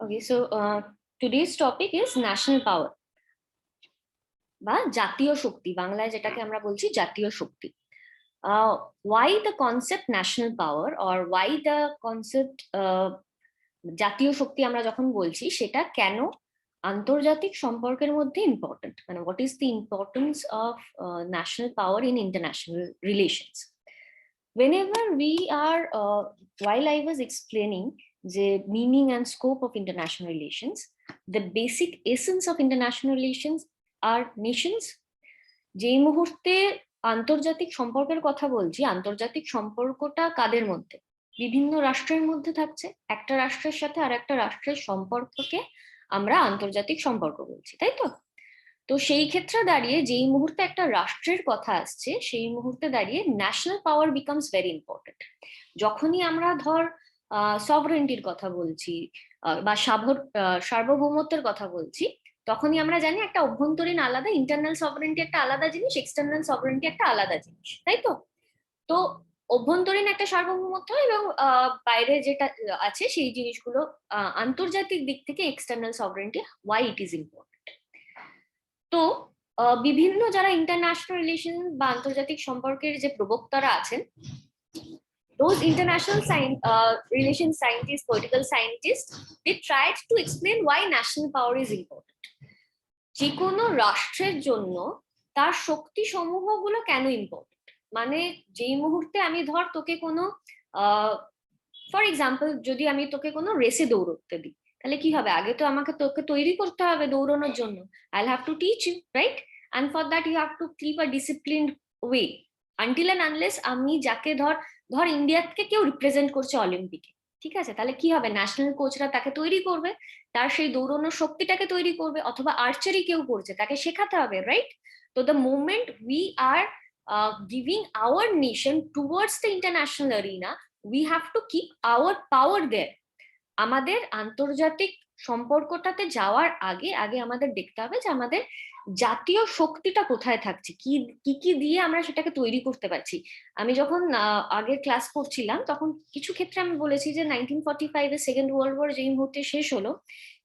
Okay, so today's topic is national power বা জাতীয় শক্তি, বাংলায় যেটাকে আমরা বলছি জাতীয় শক্তি. Why the concept national power or why the concept জাতীয় শক্তি আমরা যখন বলছি সেটা কেন আন্তর্জাতিক সম্পর্কের মধ্যে ইম্পর্টেন্ট, মানে what is the importance of national power in international relations. Whenever we are while I was explaining the meaning and scope of international relations, the basic essence of international relations are nations. যেই মুহূর্তে আন্তর্জাতিক সম্পর্কের কথা বলছি, আন্তর্জাতিক সম্পর্কটা কাদের মধ্যে? বিভিন্ন রাষ্ট্রের মধ্যে থাকছে। একটা রাষ্ট্রের সাথে আর একটা রাষ্ট্রের সম্পর্ককে আমরা আন্তর্জাতিক সম্পর্ক বলছি, তাই তো? তো সেই ক্ষেত্রে দাঁড়িয়ে যেই মুহূর্তে একটা রাষ্ট্রের কথা আসছে সেই মুহূর্তে দাঁড়িয়ে ন্যাশনাল পাওয়ার বিকামস ভেরি ইম্পর্টেন্ট। যখনই আমরা ধর সভরেন্টির কথা বলছি বা সার্বভৌমত্বের কথা বলছি, তখনই আমরা জানি একটা অভ্যন্তরীণ আলাদা, ইন্টারনাল সভরেন্টি একটা আলাদা জিনিস, এক্সটার্নাল সভরেন্টি একটা আলাদা জিনিস, তাই তো? তো অভ্যন্তরীণ একটা সার্বভৌমত্ব এবং বাইরে যেটা আছে সেই জিনিসগুলো আন্তর্জাতিক দিক থেকে external sovereignty, why it is important. তো বিভিন্ন যারা ইন্টারন্যাশনাল রিলেশন বা আন্তর্জাতিক সম্পর্কের যে প্রবক্তারা আছেন, those international relation scientists, political scientists, they tried to explain why national power is important. যে কোনো রাষ্ট্রের জন্য তার শক্তি সমূহগুলো কেন ইম্পর্টেন্ট। মানে যেই মুহূর্তে আমি ধর তোকে কোনো ফর এক্সাম্পল যদি আমি তোকে কোনো রেসে দৌড়তে দিই, তাহলে কি হবে? আগে তো আমাকে তোকে তৈরি করতে হবে দৌড়ানোর জন্য। I'll have to teach you, right? And for that you have to keep a disciplined way until and unless আমি যাকে ধর ইন্ডিয়াকে কেউ রিপ্রেজেন্ট করছে অলিম্পিকে, ঠিক আছে? তাহলে কি হবে? ন্যাশনাল কোচরা তাকে তৈরি করবে, তার সেই দৌড়ানোর শক্তিটাকে তৈরি করবে, অথবা আর্চারি কেউ করছে তাকে শেখাতে হবে, রাইট? তো the moment we are giving our nation towards the international arena, we have to keep our power there. আমাদের আন্তর্জাতিক সম্পর্কটাতে যাওয়ার আগে আগে আমাদের দেখতে হবে যে আমাদের জাতীয় শক্তিটা কোথায় থাকছে, কি কি দিয়ে আমরা সেটাকে তৈরি করতে পারছি। আমি যখন আগের ক্লাস করছিলাম তখন কিছু ক্ষেত্রে আমি বলেছি যে 1945-এ সেকেন্ড ওয়ার্ল্ড ওয়ার যেই মুহূর্তে শেষ হলো,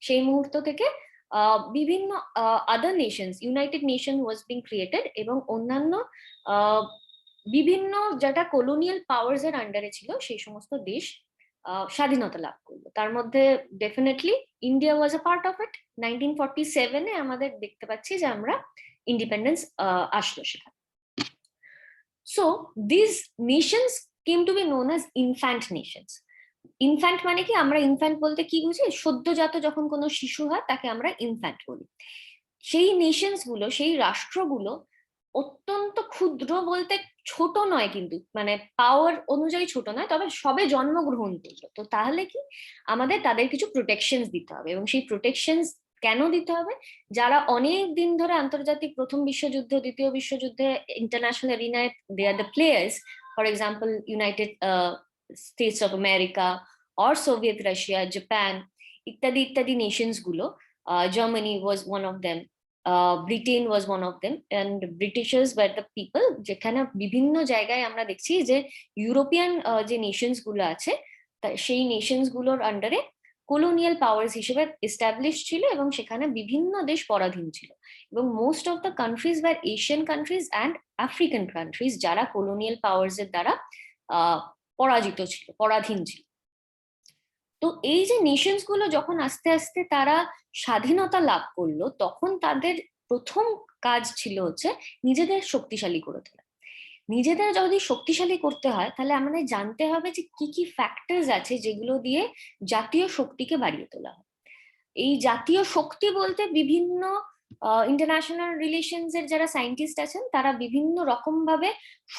সেই মুহূর্ত থেকে বিভিন্ন other nations, United Nation was being created, এবং অন্যান্য বিভিন্ন যেটা কলোনিয়াল পাওয়ার্স এর আন্ডারে ছিল সেই সমস্ত দেশ স্বাধীনতা লাভ করলো। তার মধ্যে definitely India was a part of it. 1947-এ আমাদের দেখতে পাচ্ছি যে আমরা ইন্ডিপেন্ডেন্স আসলো সেখানে। So this nations came to be known as infant nations. Infant মানে কি? আমরা ইনফ্যান্ট বলতে কি বুঝি? সদ্যজাত যখন কোনো শিশু হয় তাকে আমরা ইনফ্যান্ট বলি। সেই নেশনস গুলো, সেই রাষ্ট্রগুলো অত্যন্ত ক্ষুদ্র, বলতে ছোট নয় কিন্তু, মানে পাওয়ার অনুযায়ী ছোট নয়, তবে সবে জন্মগ্রহণ করলো। তো তাহলে কি আমাদের তাদের কিছু প্রোটেকশন দিতে হবে, এবং সেই প্রোটেকশন কেন দিতে হবে? যারা অনেক দিন ধরে আন্তর্জাতিক প্রথম বিশ্বযুদ্ধ, দ্বিতীয় বিশ্বযুদ্ধে ইন্টারন্যাশনাল এরিনায় they are the players, for example United States of America or Soviet Russia, Japan ইত্যাদি ইত্যাদি নেশনস গুলো, Germany was one of them, Britain was one of them, and Britishers were the people. যেখানে বিভিন্ন জায়গায় আমরা দেখছি যে ইউরোপিয়ান যে নেশনস গুলো আছে সেই নেশনস গুলোর আন্ডারে কলোনিয়াল পাওয়ার্স হিসেবে এস্টাবলিশ ছিল, এবং সেখানে বিভিন্ন দেশ পরাধীন ছিল, এবং most of the countries were Asian countries and African countries, যারা কলোনিয়াল পাওয়ার্স এর দ্বারা পরাজিত ছিল, পরাধীন ছিল। তো এই যে নেশনস গুলো যখন আস্তে আস্তে তারা স্বাধীনতা লাভ করলো, তখন তাদের প্রথম কাজ ছিল হচ্ছে নিজেদের শক্তিশালী করে তোলা। নিজেদের যদি শক্তিশালী করতে হয় তাহলে আমাদের জানতে হবে যে কি কি ফ্যাক্টরস আছে যেগুলো দিয়ে জাতীয় শক্তিকে বাড়িয়ে তোলা হয়। এই জাতীয় শক্তি বলতে বিভিন্ন ইন্টারন্যাশনাল রিলেশনস এর যারা সায়েন্টিস্ট আছেন তারা বিভিন্ন রকম ভাবে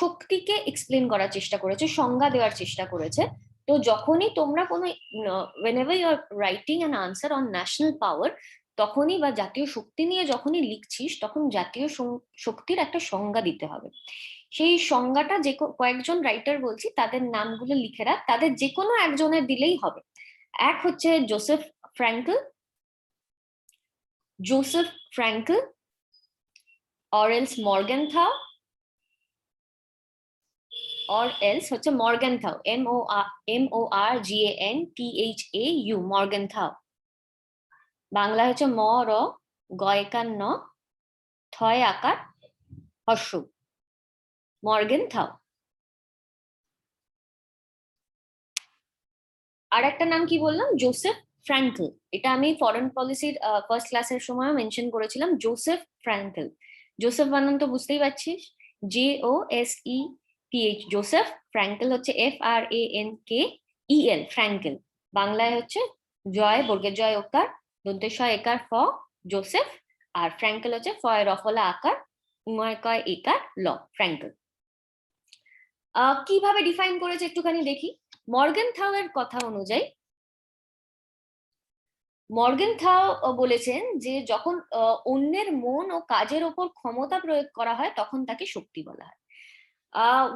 শক্তিকে এক্সপ্লেন করার চেষ্টা করেছে, সংজ্ঞা দেওয়ার চেষ্টা করেছে। তো যখনই তোমরা কোনো whenever you are writing an answer on national power, তখনই বা জাতীয় শক্তি নিয়ে যখনই লিখছিস তখন জাতীয় শক্তির একটা সংজ্ঞা দিতে হবে। সেই সংজ্ঞাটা যে কয়েকজন রাইটার বলছি তাদের নামগুলো লিখে রাখ, তাদের যে কোনো একজনের দিলেই হবে। এক হচ্ছে Joseph Frankl, or else Morgenthau, or else হচ্ছে Morgenthau, MORGANTHAU, Morgenthau, বাংলা হচ্ছে ম র গয়কার ন থয় আকার হর্ষ মর্গেন থাও। আর একটা নাম কি বললাম, জোসেফ ফ্র্যাঙ্কেল। এটা আমি ফরেন পলিসির ফার্স্ট ক্লাসের সময় মেনশন করেছিলাম, জোসেফ ফ্র্যাঙ্কেল। জোসেফ বানান তো বুঝতেই পারছিস, JOSEPH, জোসেফ। ফ্র্যাঙ্কেল হচ্ছে FRANKEL, ফ্র্যাঙ্কেল। বাংলায় হচ্ছে জয়, বর্গের জয় ওকার, দন্তেশ্বয় একার ফ, জোসেফ। আর ফ্র্যাঙ্কেল হচ্ছে ফয় রফলা আকার, উময় কয় একার ল, ফ্র্যাঙ্কেল। কিভাবে ডিফাইন করেছে একটুখানি দেখি। মর্গেন থাও এর কথা অনুযায়ী, মর্গেন থাও বলেছেন যে যখন অন্যের মন ও কাজের ওপর ক্ষমতা প্রয়োগ করা হয় তখন তাকে শক্তি বলা হয়।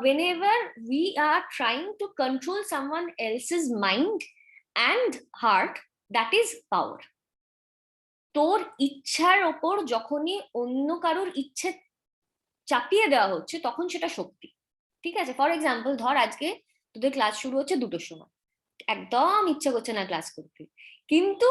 whenever we are trying to control someone else's mind and heart, that is power. তোর ইচ্ছার ওপর যখনই অন্য কারোর ইচ্ছে চাপিয়ে দেওয়া হচ্ছে তখন সেটা শক্তি। ঠিক আছে, ফর এক্সাম্পল ধর আজকে তোদের ক্লাস শুরু হচ্ছে 2টোর সময়, একদম ইচ্ছা করছে না ক্লাস করতে, কিন্তু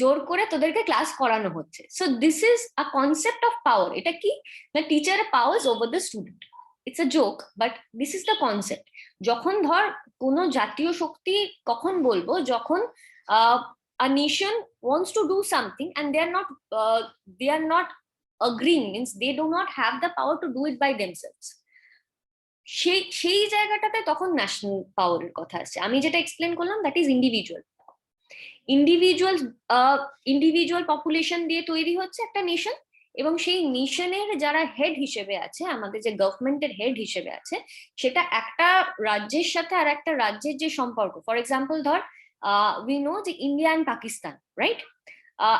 জোর করে তোদেরকে ক্লাস করানো হচ্ছে। So this is a concept of power. এটা কি, the teacher powers over the student. It's a joke, but this is the concept. যখন ধর কোনো জাতীয় শক্তি কখন বলবো, যখন a nation wants to do something and they are not agreeing, means they do not have the power to do it by themselves, সেই জায়গাটাতে তখন ন্যাশনাল পাওয়ারের কথা আসছে। আমি যেটা এক্সপ্লেন করলাম that is individual. Individual population দিয়ে তৈরি হচ্ছে একটা নেশন, এবং সেই নেশনের যারা হেড হিসেবে আছে, আমাদের যে গভর্নমেন্টের হেড হিসেবে আছে, সেটা একটা রাজ্যের সাথে আর একটা রাজ্যের যে সম্পর্ক, ফর এক্সাম্পল ধর উই নো যে India and Pakistan, right,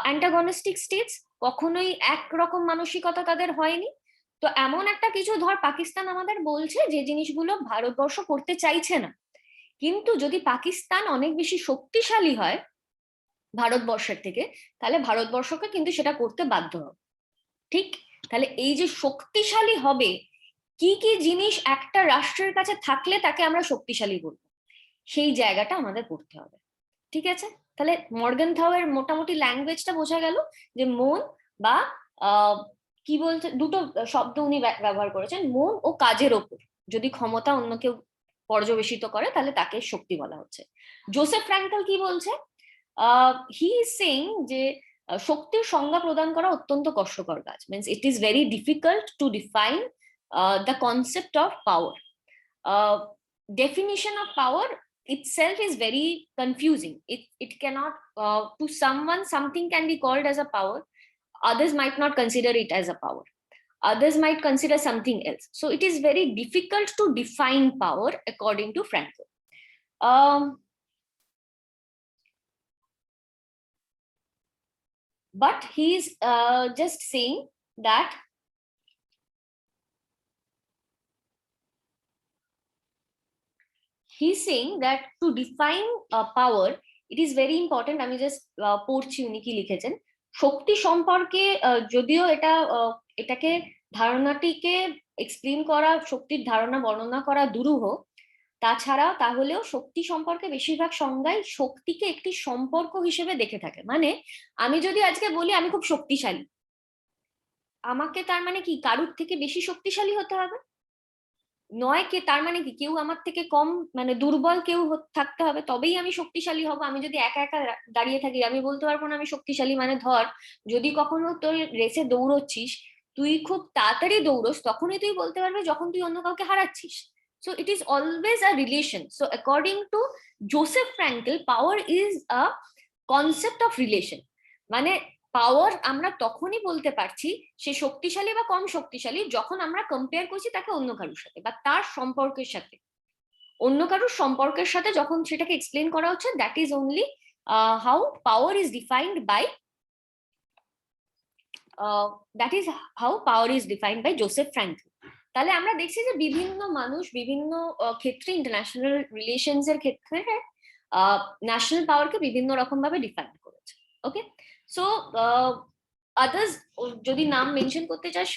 antagonistic states, কখনোই একরকম মানসিকতা তাদের হয়নি। তো এমন একটা কিছু ধর পাকিস্তান আমাদের বলছে যে জিনিসগুলো ভারতবর্ষ করতে চাইছে না, কিন্তু যদি পাকিস্তান অনেক বেশি শক্তিশালী হয় ভারতবর্ষের থেকে, তাহলে ভারতবর্ষকে কিন্তু সেটা করতে বাধ্য হবে। ঠিক, তাহলে এই যে শক্তিশালী হবে, কি কি জিনিস একটা রাষ্ট্রের কাছে থাকলে তাকে আমরা শক্তিশালী বলবো, সেই জায়গাটা আমাদের পড়তে হবে। ঠিক আছে, তাহলে মর্গান থাও এর মোটামুটি ল্যাঙ্গুয়েজটা বোঝা গেল, যে মন বা কি বলছে, দুটো শব্দ উনি ব্যবহার করেছেন, মন ও কাজের ওপর যদি ক্ষমতা অন্য কেউ পর্যবেসিত করে তাহলে তাকে শক্তি বলা হচ্ছে। জোসেফ ফ্র্যাঙ্কেল কি বলছে, হি ইজ সেইং যে শক্তির সংজ্ঞা প্রদান করা অত্যন্ত কষ্টকর কাজ, means it is very difficult to define the concept of power. Definition of power itself is very confusing. It cannot, to someone something can be called as a power, others might not consider it as a power, others might consider something else. So it is very difficult to define power according to Frankl. But he is just saying that he's saying that to define power, it is very important. আমি just পড়ছি উনি কি লিখেছেন। শক্তি সম্পর্কে যদিও এটাকে ধারণাটিকে explain করা, শক্তির ধারণা বর্ণনা করা দুরূহ, তাছাড়া তাহলেও শক্তি সম্পর্কে বেশিরভাগ সংজ্ঞায় শক্তিকে একটি সম্পর্ক হিসেবে দেখে থাকে। মানে আমি যদি আজকে বলি আমি খুব শক্তিশালী, আমাকে তার মানে কি কারুর থেকে বেশি শক্তিশালী হতে হবে নয়, কে তার মানে কি কেউ আমার থেকে কম, মানে দুর্বল কেউ থাকতে হবে তবেই আমি শক্তিশালী হব। আমি যদি একা একা দাঁড়িয়ে থাকি আমি বলতে পারবো না আমি শক্তিশালী। মানে ধর যদি কখনো তোর রেসে দৌড়চ্ছিস, তুই খুব তাড়াতাড়ি দৌড়স, তখনই তুই বলতে পারবি যখন তুই অন্য কাউকে হারাচ্ছিস। So it is always a relation. So according to Joseph Frankl, power is a concept of relation. মানে পাওয়ার আমরা তখনই বলতে পারছি সে শক্তিশালী বা কম শক্তিশালী যখন আমরা কম্পেয়ার করছি তাকে অন্য কারোর সাথে, বা তার সম্পর্কের সাথে, অন্য কারোর সম্পর্কের সাথে যখন সেটাকে এক্সপ্লেন করা হচ্ছে, that is only how power is defined by Joseph Frankl. তাহলে আমরা দেখছি যে বিভিন্ন মানুষ বিভিন্ন ক্ষেত্রে, ইন্টারন্যাশনাল রিলেশনস এর ক্ষেত্রে ন্যাশনাল পাওয়ারকে বিভিন্ন রকম ভাবে ডিফাইন করেছে। ওকে, সো আদার্স যদি নাম মেনশন করতে চাস,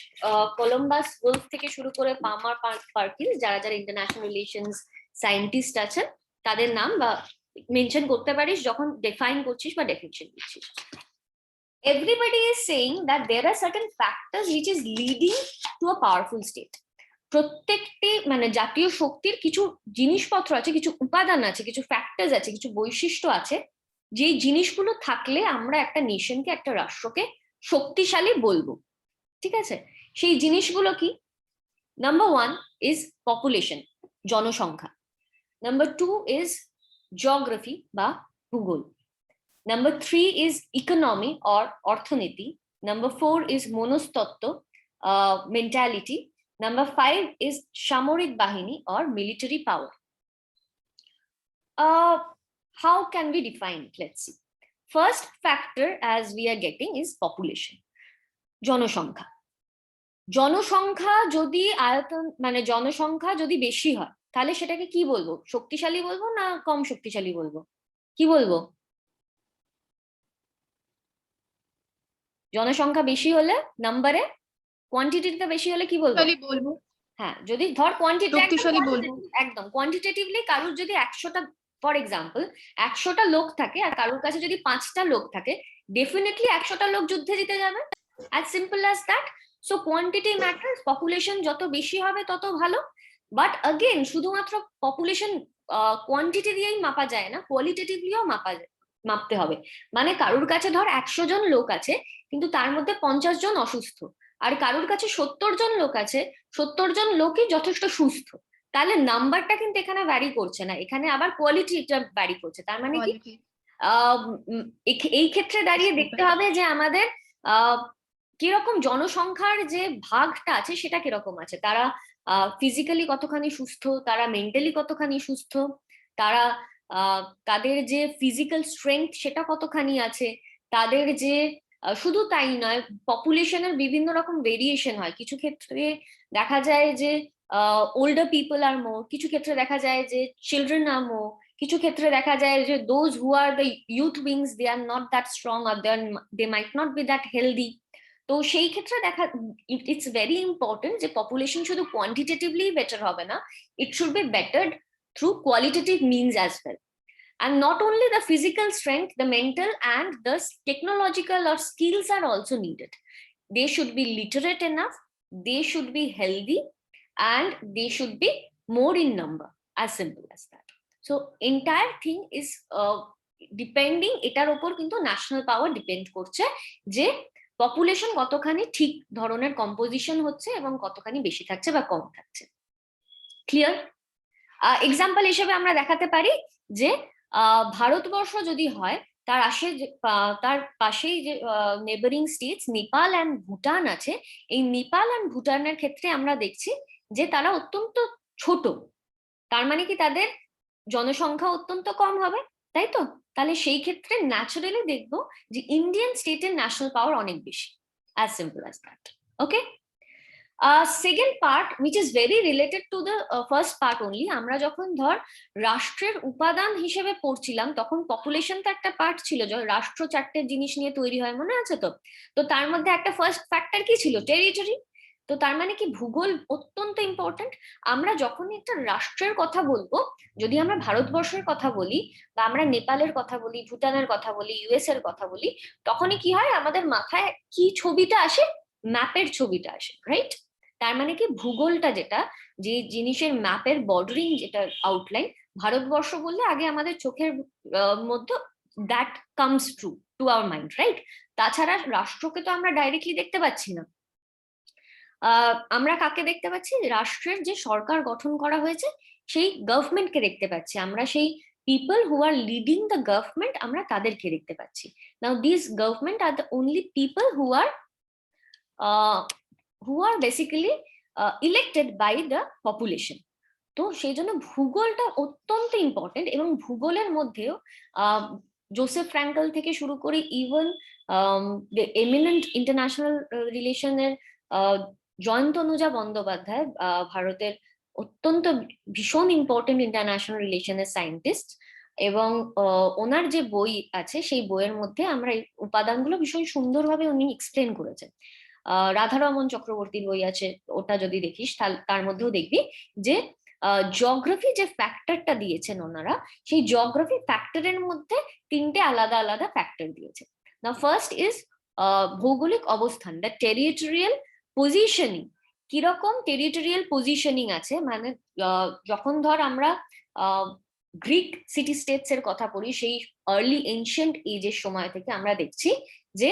কলম্বাস ওলফ থেকে শুরু করে পামার পার্কিন্স, যারা যারা ইন্টারন্যাশনাল রিলেশনস সায়েন্টিস্ট আছেন তাদের নাম বা মেনশন করতে পারিস যখন ডিফাইন করছিস বা ডেফিনিশন দিচ্ছিস। everybody is saying that there are certain factors which is leading to a powerful state. প্রত্যেকটি মানে জাতীয় শক্তির কিছু জিনিসপত্র আছে, কিছু উপাদান আছে, কিছু ফ্যাক্টরস আছে, কিছু বৈশিষ্ট্য আছে, যেই জিনিসগুলো থাকলে আমরা একটা নেশনকে, একটা রাষ্ট্রকে শক্তিশালী বলবো। ঠিক আছে, সেই জিনিসগুলো কি? নাম্বার 1 ইজ পপুলেশন, জনসংখ্যা। নাম্বার 2 ইজ জিওগ্রাফি বা ভূগোল। Number 3 is economy or অর্থনীতি. Number 4 is মনস্তত্ত্ব, mentality. Number 5 is সামরিক বাহিনী or military power. How can we define it? Let's see. First factor as we are getting is population, জনসংখ্যা। জনসংখ্যা যদি আয়তন মানে জনসংখ্যা যদি বেশি হয় তাহলে সেটাকে কি বলবো? শক্তিশালী বলবো না কম শক্তিশালী বলবো? কি বলবো? জনসংখ্যা বেশি হলে নাম্বারে, কোয়ান্টিটিটা বেশি হলে কি বলবো? হ্যাঁ, যদি ধর একদম কোয়ান্টিটেটিভলি কারুর যদি 100টা, ফর এক্সাম্পল 100টা লোক থাকে আর কারুর কাছে যদি 5টা লোক থাকে, ডেফিনেটলি 100টা লোক যুদ্ধে জিতে যাবে, as simple as that. So quantity matters, population যত বেশি হবে তত ভালো। বাট अगेन শুধুমাত্র পপুলেশন কোয়ান্টিটি দিয়েই মাপা যায় না, কোয়ালিটেটিভলিও মাপতে হবে। মানে কারুর কাছে ধর 100 জন লোক আছে কিন্তু তার মধ্যে 50 জন অসুস্থ, আর কারুর কাছে 70 জন লোক আছে, 70 জন লোকই যথেষ্ট সুস্থ, তাহলে নাম্বারটা কিন্তু এখানে ভ্যারি করছে না, এখানে আবার কোয়ালিটিটা ভ্যারি করছে। তার মানে কি এই ক্ষেত্রে দাঁড়িয়ে দেখতে হবে যে আমাদের কিরকম জনসংখ্যার যে ভাগটা আছে সেটা কিরকম আছে, তারা ফিজিক্যালি কতখানি সুস্থ, তারা মেন্টালি কতখানি সুস্থ, তারা তাদের যে ফিজিক্যাল স্ট্রেংথ সেটা কতখানি আছে, তাদের যে শুধু তাই নয়, পপুলেশনের বিভিন্ন রকম ভেরিয়েশন হয়। কিছু ক্ষেত্রে দেখা যায় যে ওল্ডার পিপল আর মোর, কিছু ক্ষেত্রে দেখা যায় যে চিলড্রেন আর মোর, কিছু ক্ষেত্রে দেখা যায় যে those who are the youth wings they are not that strong আর they might not be that healthy. তো সেই ক্ষেত্রে দেখা, ইটস ভেরি ইম্পর্টেন্ট যে পপুলেশন শুধু কোয়ান্টিটেটিভলি বেটার হবে না, it should be bettered through qualitative means as well. And not only the physical strength, the mental and the technological or skills are also needed. They should be literate enough, they should be healthy, and they should be more in number, as simple as that. So entire thing is depending, এটার উপর কিন্তু national পাওয়ার depend করছে যে population কতখানি ঠিক ধরনের composition হচ্ছে এবং কতখানি বেশি থাকছে বা কম থাকছে। ক্লিয়ার? এক্সাম্পল হিসেবে আমরা দেখাতে পারি যে ভারতবর্ষ যদি হয়, তার পাশেই যে neighbouring states Nepal and Bhutan আছে, এই নেপাল অ্যান্ড ভুটানের ক্ষেত্রে আমরা দেখছি যে তারা অত্যন্ত ছোট, তার মানে কি তাদের জনসংখ্যা অত্যন্ত কম হবে, তাই তো? তাহলে সেই ক্ষেত্রে ন্যাচারালি দেখবো যে ইন্ডিয়ান স্টেটের ন্যাশনাল পাওয়ার অনেক বেশি, as simple as that. Okay, second part which is very related to the first part only, আমরা যখন ধর রাষ্ট্রের উপাদান হিসেবে পড়ছিলাম তখন পপুলেশন তো একটা পার্ট ছিল, যখন রাষ্ট্র 4টে জিনিস নিয়ে তৈরি হয়, মনে আছে তো? তো তার মধ্যে একটা ফার্স্ট ফ্যাক্টর কি ছিল? টেরিটরি। তো তার মানে কি ভূগোল অত্যন্ত ইম্পর্টেন্ট। আমরা যখনই একটা রাষ্ট্রের কথা বলবো, যদি আমরা ভারতবর্ষের কথা বলি বা আমরা নেপালের কথা বলি, ভুটানের কথা বলি, ইউএস এর কথা বলি, তখনই কি হয়, আমাদের মাথায় কি ছবিটা আসে? ম্যাপের ছবিটা আসে, রাইট? তার মানে কি ভূগোলটা যেটা, যে জিনিসের ম্যাপের বর্ডারিং যেটা আউটলাইন, ভারতবর্ষ বললে আগে আমাদের চোখের মধ্যে that comes to our mind, right? তাছাড়া রাষ্ট্রকে তো আমরা ডাইরেক্টলি দেখতে পাচ্ছি না, আমরা কাকে দেখতে পাচ্ছি? রাষ্ট্রের যে সরকার গঠন করা হয়েছে সেই গভর্নমেন্টকে দেখতে পাচ্ছি আমরা, সেই people who are leading the government আমরা তাদেরকে দেখতে পাচ্ছি। Now this government are the only people who are basically elected by the population. তো সেই জন্য ভূগোলটা অত্যন্ত ইম্পর্টেন্ট, এবং ভূগোলের মধ্যেও জোসেফ ফ্র্যাঙ্কেল থেকে শুরু করে ইভেন এমিনেন্ট ইন্টারন্যাশনাল রিলেশনের জয়ন্তনুজা বন্দ্যোপাধ্যায়, ভারতের অত্যন্ত ভীষণ ইম্পর্টেন্ট ইন্টারন্যাশনাল রিলেশনের সায়েন্টিস্ট, এবং ওনার যে বই আছে সেই বইয়ের মধ্যে আমরা এই উপাদানগুলো ভীষণ সুন্দরভাবে উনি এক্সপ্লেন করেছেন। রাধারমন চক্রবর্তীর বই আছে, ওটা যদি দেখিস তার মধ্যেও দেখবি যে জিওগ্রাফি যে ফ্যাক্টরটা দিয়েছেন ওনারা, সেই জিওগ্রাফি ফ্যাক্টরের মধ্যে 3টে আলাদা আলাদা ফ্যাক্টর দিয়েছে। নাও ফার্স্ট ইজ ভৌগোলিক অবস্থান, দ্য টেরিটোরিয়াল পজিশনিং, কিরকম টেরিটোরিয়াল পজিশনিং আছে, মানে যখন ধর আমরা গ্রিক সিটি স্টেটস এর কথা পড়ি, সেই আর্লি এনশিয়েন্ট এজের সময় থেকে আমরা দেখছি যে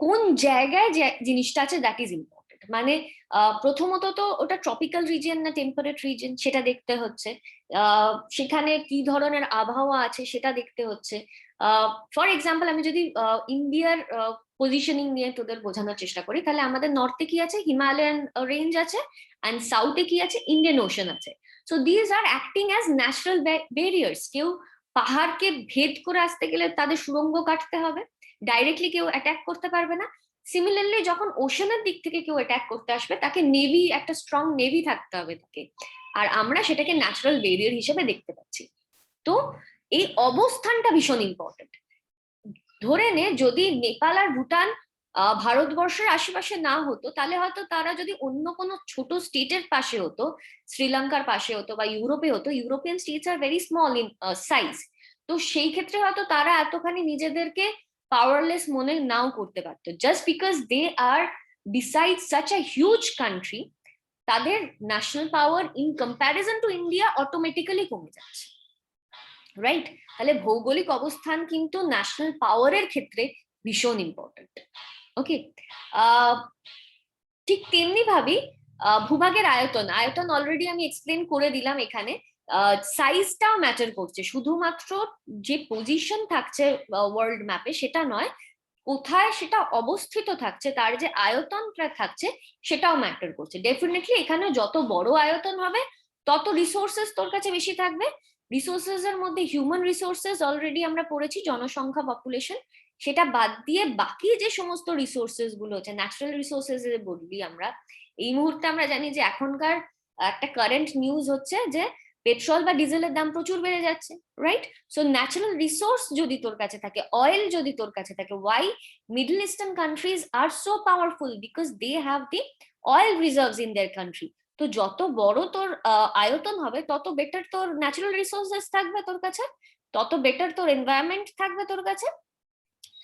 কোন জায়গায় যে জিনিসটা আছে দ্যাট ইজ ইম্পর্টেন্ট। মানে প্রথমত তো ওটা ট্রপিক্যাল রিজিয়ন না টেম্পারেট রিজিয়ন সেটা দেখতে হচ্ছে, সেখানে কি ধরনের আবহাওয়া আছে সেটা দেখতে হচ্ছে। ফর এক্সাম্পল আমি যদি ইন্ডিয়ার পজিশনিং নিয়ে তোদের বোঝানোর চেষ্টা করি, তাহলে আমাদের নর্থে কি আছে, হিমালয়ান রেঞ্জ আছে, অ্যান্ড সাউথে কি আছে, ইন্ডিয়ান ওশান আছে। So these are acting as natural barriers. কেউ পাহাড়কে ভেদ করে আসতে গেলে তাদের সুড়ঙ্গ কাটতে হবে, ডাইরেক্টলি কেউ অ্যাটাক করতে পারবে না। সিমিলারলি যখন ওশানের দিক থেকে কেউ অ্যাটাক করতে আসবে, তাকে নেভি, একটা স্ট্রং নেভি থাকতে হবে তাকে, আর আমরা সেটাকে ন্যাচারাল ব্যারিয়ার হিসেবে দেখতে পাচ্ছি। তো এই অবস্থানটা ভীষণ ইম্পর্টেন্ট। ধরে নে যদি নেপাল আর ভুটান ভারতবর্ষের আশেপাশে না হতো, তাহলে হয়তো তারা যদি অন্য কোনো ছোট স্টেটের পাশে হতো, শ্রীলঙ্কার পাশে হতো বা ইউরোপে হতো, European states are very small in size, তো সেই ক্ষেত্রে হয়তো তারা এতখানি নিজেদেরকে পাওয়ারলেস মনে নাও করতে পারতো। Just because they are beside such a huge country, তাদের national power in comparison to India automatically কমে যাচ্ছে, রাইট? তাহলে ভৌগোলিক অবস্থান কিন্তু ন্যাশনাল পাওয়ারের ক্ষেত্রে ভীষণ ইম্পর্টেন্ট। ওকে, ঠিক তেমনি ভাবে ভূভাগের আয়তন, আয়তন অলরেডি আমি এক্সপ্লেন করে দিলাম এখানে। সাইজটাও ম্যাটার করছে, শুধুমাত্র যে পজিশন থাকছে ওয়ার্ল্ড ম্যাপে সেটা নয়, কোথায় সেটা অবস্থিত থাকছে, তার যে আয়তনটা থাকছে সেটাও ম্যাটার করছে। ডেফিনেটলি এখানে যত বড় আয়তন হবে তত রিসোর্সেস তোর কাছে বেশি থাকবে। রিসোর্সেস এর মধ্যে হিউম্যান রিসোর্সেস অলরেডি আমরা পড়েছি, জনসংখ্যা, পপুলেশন, সেটা বাদ দিয়ে বাকি যে সমস্ত রিসোর্সেস গুলো হচ্ছে ন্যাচারাল রিসোর্সেস বলি আমরা। এই মুহূর্তে আমরা জানি যে এখনকার একটা কারেন্ট নিউজ হচ্ছে যে পেট্রোল বা ডিজেলের দাম প্রচুর বেড়ে যাচ্ছে, রাইট? সো ন্যাচারাল রিসোর্স যদি তোর কাছে থাকে, অয়েল যদি তোর কাছে থাকে, why Middle Eastern countries are so powerful, because they have the oil reserves in their country. তো যত বড় তোর আয়তন হবে তত বেটার তোর ন্যাচারাল রিসোর্সেস থাকবে তোর কাছে, তত বেটার তোর এনভায়রনমেন্ট থাকবে তোর কাছে।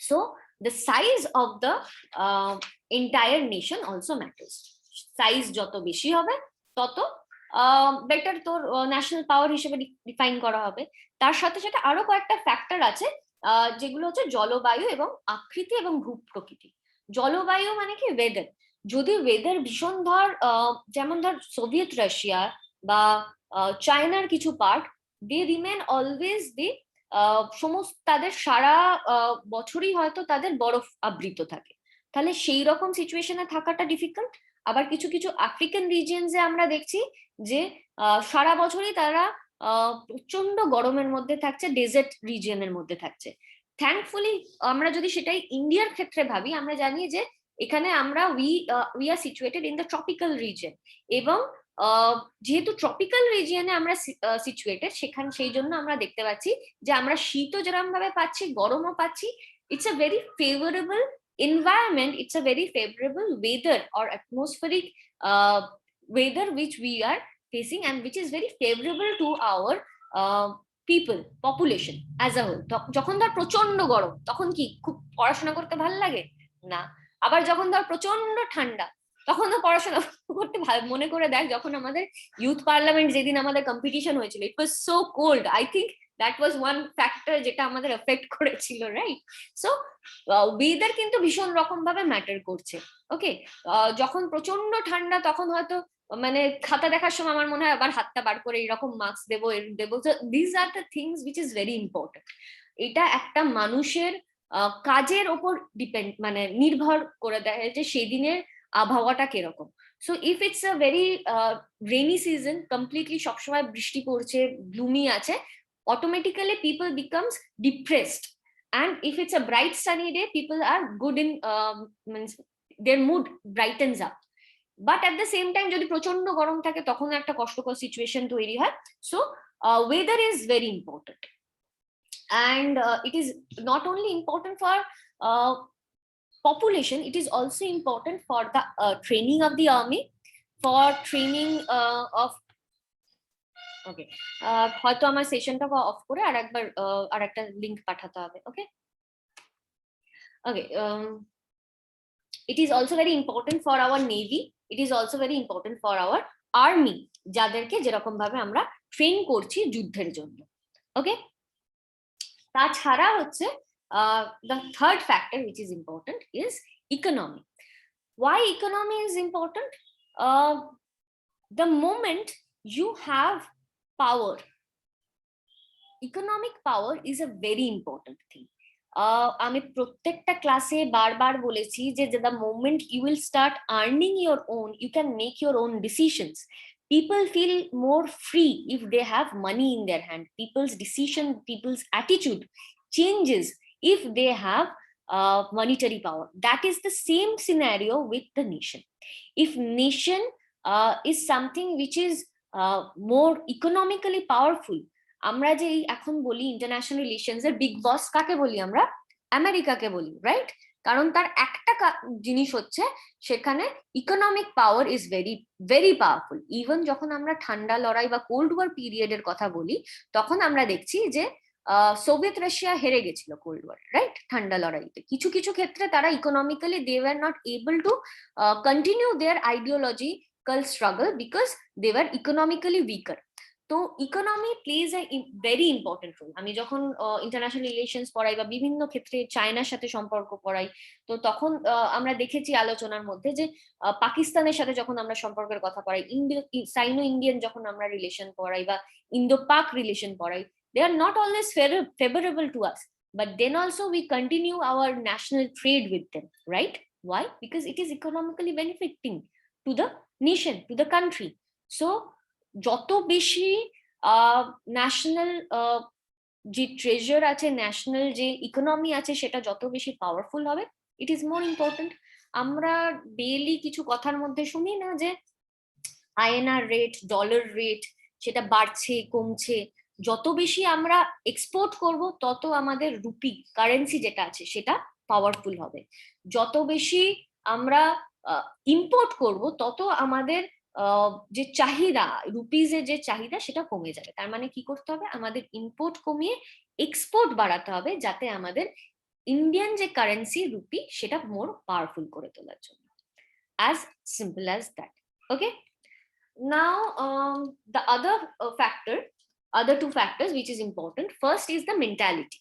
So the size of the entire nation also matters. Size যত বেশি হবে তত বেটার তোর ন্যাশনাল পাওয়ার হিসেবে ডিফাইন করা হবে। তার সাথে সাথে আরো কয়েকটা ফ্যাক্টর আছে, যেগুলো হচ্ছে জলবায়ু এবং আকৃতি এবং ভূপ্রকৃতি। জলবায়ু মানে কি, ওয়েদার। যদি ওয়েদার ভীষণ ধর যেমন ধর সোভিয়েত রাশিয়া বা চায়নার কিছু পার্ট, দে রিমেন অলওয়েজ দি সমস্ত তাদের সারা বছরই হয়তো তাদের বরফ আবৃত থাকে, তাহলে সেই রকম সিচুয়েশনে থাকাটা ডিফিকাল্ট। আবার কিছু কিছু আফ্রিকান রিজিয়নসে আমরা দেখছি যে সারা বছরই তারা প্রচন্ড গরমের মধ্যে থাকছে, ডেজার্ট রিজিয়নের মধ্যে থাকছে। থ্যাঙ্কফুলি আমরা যদি সেটাই ইন্ডিয়ার ক্ষেত্রে ভাবি, আমরা জানি যে এখানে আমরা we are situated in the tropical region, এবং যেহেতু ট্রপিক্যাল রিজিয়নে আমরা সিচুয়েটেড, সেখানে সেই জন্য আমরা দেখতে পাচ্ছি যে আমরা শীতও যেরকম ভাবে পাচ্ছি, গরমও পাচ্ছি। It's a very favourable environment, it's a very favorable weather or atmospheric weather which we are facing and which is very favorable to our people, population as a whole. যখন ধর প্রচন্ড গরম তখন কি খুব পড়াশোনা করতে ভালো লাগে না, আবার যখন ধর প্রচন্ড ঠান্ডা তখন তো পড়াশোনা করতে ভালো। মনে করে দেখ যখন আমাদের ইউথ পার্লামেন্ট যেদিন আমাদের কম্পিটিশন হয়েছিল, it was so cold, I think that was one factor যেটা আমাদের এফেক্ট করেছিল, রাইট? সো ওয়েদার কিন্তু ভীষণ রকম ভাবে ম্যাটার করছে। ওকে, যখন প্রচন্ড ঠান্ডা তখন হয়তো মানে খাতা দেখার সময় আমার মনে হয় আবার হাতটা বার করে এরকম মার্কস দেবো দেবো। This are the things which is very important. এটা একটা মানুষের কাজের ওপর ডিপেন্ড, মানে নির্ভর করে দেয় যে সেই দিনের আবহাওয়াটা কিরকম। So if it's a very rainy season, completely সবসময় বৃষ্টি পড়ছে, গ্লুমি আছে, automatically people becomes depressed, and if it's a bright sunny day people are good in means their mood brightens up, but at the same time যদি প্রচন্ড গরম থাকে তখন একটা কষ্টকর সিচুয়েশন তৈরি হয়। So weather is very important, and it is not only important for population, it is also important for the training of the army, for training of ওকে, হয়তো আমার সেশনটা অফ করে আর একবার আর একটা লিংক পাঠাতে হবে। ওকে। Okay, it is also very important for our navy, it is also very important for our army, যাদেরকে যেরকম ভাবে আমরা ট্রেন করছি যুদ্ধের জন্য। ওকে, তাছাড়া হচ্ছে the third factor which is important is economy. Why economy is important? The moment you have power, economic power is a very important thing. আমি প্রত্যেকটা ক্লাসে বারবার বলেছি যে the moment you will start earning your own, you can make your own decisions. People feel more free if they have money in their hand. People's decision, people's attitude changes if they have monetary power. That is the same scenario with the nation. If nation is something which is more economically powerful, আমরা যে এখন বলি international relations এর big বস কাকে বলি আমরা? আমেরিকাকে বলি, রাইট? কারণ তার একটা জিনিস হচ্ছে সেখানে economic power is very very powerful. Even যখন আমরা ঠান্ডা লড়াই বা কোল্ড ওয়ার পিরিয়ডের কথা বলি, তখন আমরা দেখছি যে সোভিয়েত রাশিয়া হেরে গেছিল কোল্ড ওয়ার, রাইট? ঠান্ডা লড়াইতে কিছু কিছু ক্ষেত্রে তারা economically they were not able to continue their ideological struggle because they were economically weaker. তো economy plays a very important role. আমি যখন ইন্টারন্যাশনাল রিলেশনস পড়াই বা বিভিন্ন ক্ষেত্রে চায়নার সাথে সম্পর্ক পড়াই, তো তখন আমরা দেখেছি আলোচনার মধ্যে যে পাকিস্তানের সাথে যখন আমরা সম্পর্কের কথা পড়াই, সাইনো ইন্ডিয়ান যখন আমরা রিলেশন পড়াই বা ইন্দো পাক রিলেশন পড়াই, they are not always favorable to us, but then also we continue our national trade with them, right? Why? Because it is economically benefiting to the nation, to the country. So যত বেশি national যে treasure আছে, national যে economy আছে, সেটা যত বেশি powerful হবে, ইট ইজ মোর ইম্পর্টেন্ট। আমরা ডেইলি কিছু কথার মধ্যে শুনি না যে আইএনআর রেট, ডলার রেট সেটা বাড়ছে কমছে। যত বেশি আমরা এক্সপোর্ট করব তত আমাদের রুপি কারেন্সি যেটা আছে সেটা পাওয়ারফুল হবে। যত বেশি আমরা ইম্পোর্ট করব তত আমাদের যে চাহিদা, রুপিজের যে চাহিদা সেটা কমে যাবে। তার মানে কি করতে হবে? আমাদের ইম্পোর্ট কমিয়ে এক্সপোর্ট বাড়াতে হবে, যাতে আমাদের ইন্ডিয়ান যে কারেন্সি রুপি সেটা মোর পাওয়ারফুল করে তোলার জন্য। as simple as that. Okay, now the other two factors which is important, first is the mentality.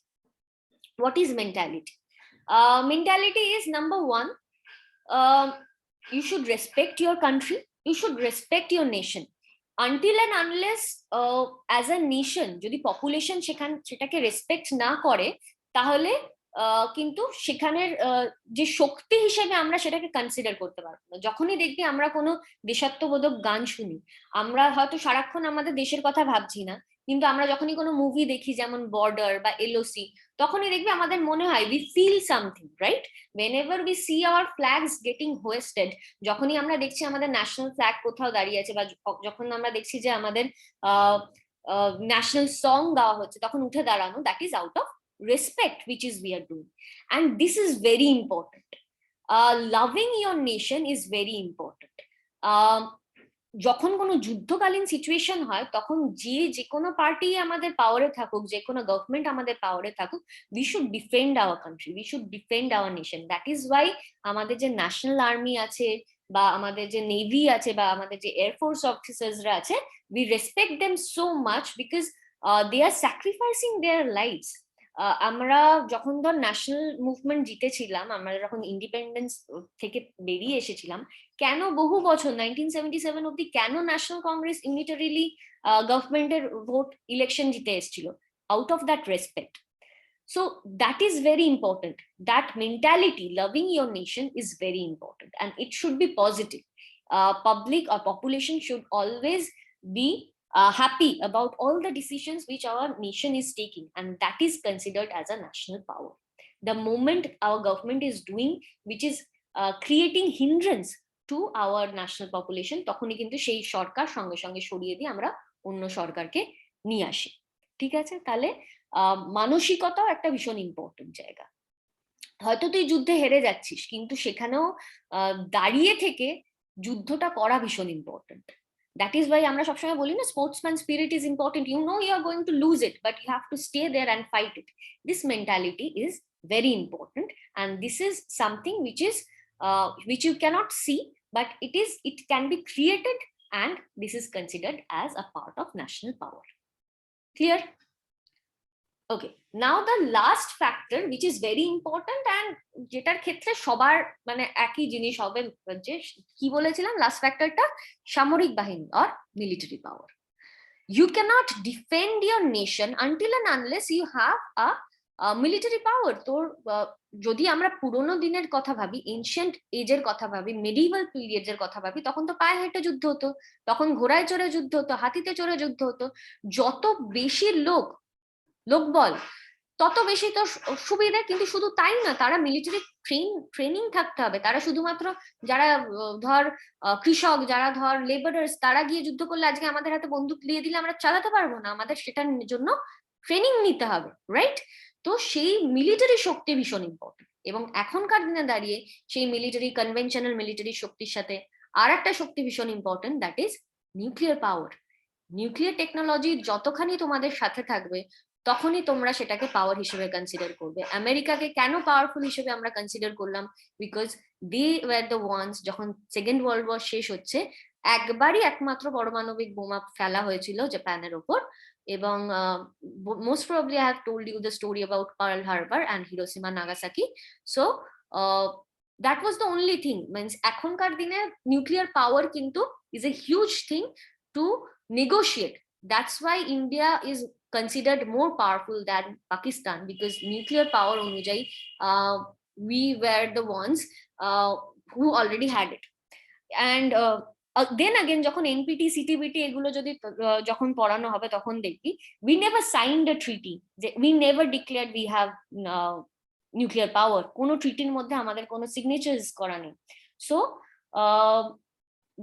What is mentality? Mentality is number one, you should respect your country, you should respect your nation. Until and unless as a nation যদি population সেটাকে respect না করে, তাহলে কিন্তু সেখানের যে শক্তি হিসেবে আমরা সেটাকে কনসিডার করতে পারবো না। যখনই দেখবি আমরা কোনো দেশাত্মবোধক গান শুনি, আমরা হয়তো সারাক্ষণ আমাদের দেশের কথা ভাবছি না, কিন্তু আমরা যখনই কোনো মুভি দেখি যেমন বর্ডার বা এলওসি, তখনই দেখবি আমাদের মনে হয় we feel something, right? whenever we see our flags getting hoisted, যখনই আমরা দেখছি আমাদের ন্যাশনাল ফ্ল্যাগ কোথাও দাঁড়িয়ে আছে, বা যখন আমরা দেখছি যে আমাদের ন্যাশনাল সং গাওয়া হচ্ছে, তখন উঠে দাঁড়ানো, that is out of respect which is we are doing, and this is very important. Loving your nation is very important. যখন কোনো যুদ্ধকালীন সিচুয়েশন হয়, তখন যে কোনো পার্টি আমাদের পাওয়ারে থাকুক, যে কোনো গভর্নমেন্ট আমাদের পাওয়ারে থাকুক, we should defend our country, we should defend our nation. that is why আমাদের যে ন্যাশনাল আর্মি আছে, বা আমাদের যে নেভি আছে, বা আমাদের যে এয়ারফোর্স অফিসার্সরা আছে, we respect them so much because they are sacrificing their lives. আমরা যখন ধর ন্যাশনাল মুভমেন্ট জিতেছিলাম, আমরা যখন ইন্ডিপেন্ডেন্স থেকে বেরিয়ে এসেছিলাম, কেন বহু বছর 1977 অব্দি কেন ন্যাশনাল কংগ্রেস ইউনিটারিলি গভর্নমেন্টের ভোট ইলেকশন জিতে এসেছিল? Out of that respect. So that is very important. That mentality, loving your nation, is very important, and it should be positive. Public or population should always be happy about all the decisions which our nation is taking, and that is considered as a national power. The moment our government is doing which is creating hindrance to our national population, তখনই কিন্তু সেই সরকার সঙ্গে সঙ্গে সরিয়ে দিয়ে আমরা অন্য সরকারকে নিয়ে আসি। ঠিক আছে? তাহলে মানসিকতাও একটা ভীষণ ইম্পর্টেন্ট জায়গা। হয়তো তুই যুদ্ধে হেরে যাচ্ছিস, কিন্তু সেখানেও দাঁড়িয়ে থেকে যুদ্ধটা করা ভীষণ ইম্পর্টেন্ট। That is why আমরা সবসময় বলি না, sportsman spirit is important. You know you are going to lose it, but you have to stay there and fight it. This mentality is very important, and this is something which you cannot see, but it can be created, and this is considered as a part of national power. Clear? Okay, now the last factor which is very important and যেটার ক্ষেত্রে সবার মানে একই জিনিস হবে, যে কি বলেছিলাম লাস্ট ফ্যাক্টরটা, সামরিক বাহিনী or military power. You cannot defend your nation until and unless you have a military power. তোর যদি আমরা পুরোনো দিনের কথা ভাবি, এনশিয়েন্ট এজের কথা ভাবি, মেডিভাল পিরিয়ডস এর কথা ভাবি, তখন তো পায়ে হেঁটে যুদ্ধ হতো, তখন ঘোড়ায় চড়ে যুদ্ধ হতো, হাতিতে চড়ে যুদ্ধ হতো। যত বেশি লোকবল তত বেশি তো সুবিধা, কিন্তু শুধু তাই না, তারা মিলিটারি ট্রেনিং থাকতে হবে। তারা শুধুমাত্র যারা ধর কৃষক, যারা ধর লেবারার্স, তারা গিয়ে যুদ্ধ করলে আজকে আমাদের হাতে বন্দুক দিয়ে দিলে আমরা চালাতে পারবো না, আমাদের সেটার জন্য ট্রেনিং নিতে হবে, রাইট? তো সেই মিলিটারি শক্তি ভীষণ ইম্পর্টেন্ট, এবং এখনকার দিনে দাঁড়িয়ে সেই মিলিটারি কনভেনশনাল মিলিটারি শক্তির সাথে আর একটা শক্তি ভীষণ important, that is nuclear power. Nuclear technology যতখানি তোমাদের সাথে থাকবে তখনই তোমরা সেটাকে পাওয়ার হিসেবে কনসিডার করবে। আমেরিকাকে কেন পাওয়ারফুল হিসেবে আমরা কনসিডার করলাম? Because they were the ones, যখন সেকেন্ড ওয়ার্ল্ড ওয়ার শেষ হচ্ছে, একবারই একমাত্র পরমাণবিক বোমা ফেলা হয়েছিল জাপানের ওপর, এবং most probably I have told you the story about Pearl Harbor and Hiroshima Nagasaki. So that was the only thing. Means এখনকার দিনে নিউক্লিয়ার পাওয়ার কিন্তু is a huge thing to negotiate. That's why India is considered more powerful than Pakistan, because nuclear power অনুযায়ী we were the ones who already had it. And then again যখন NPT CTBT এগুলো যদি যখন পড়ানো হবে তখন দেখবি we never signed a treaty, we never declared we have nuclear power. কোনো ট্রিটির মধ্যে আমাদের কোনো সিগনেচার্স করা নেই। So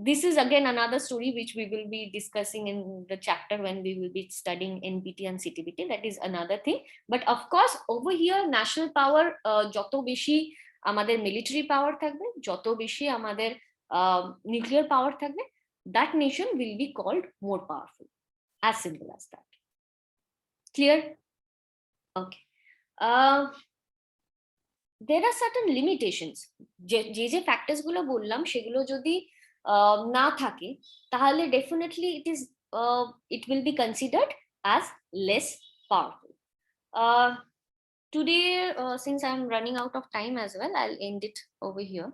this is again another story which we will be discussing in the chapter when we will be studying NPT and CTBT. That is another thing. But of course over here national power, joto beshi amader military power thakbe, joto beshi amader nuclear power thakbe, that nation will be called more powerful. As simple as that. Clear? Okay. There are certain limitations. যে factors গুলো বললাম সেগুলো যদি না থাকে তাহলে definitely it will be considered as less powerful. Today since I'm running out of time as well, I'll end it over here.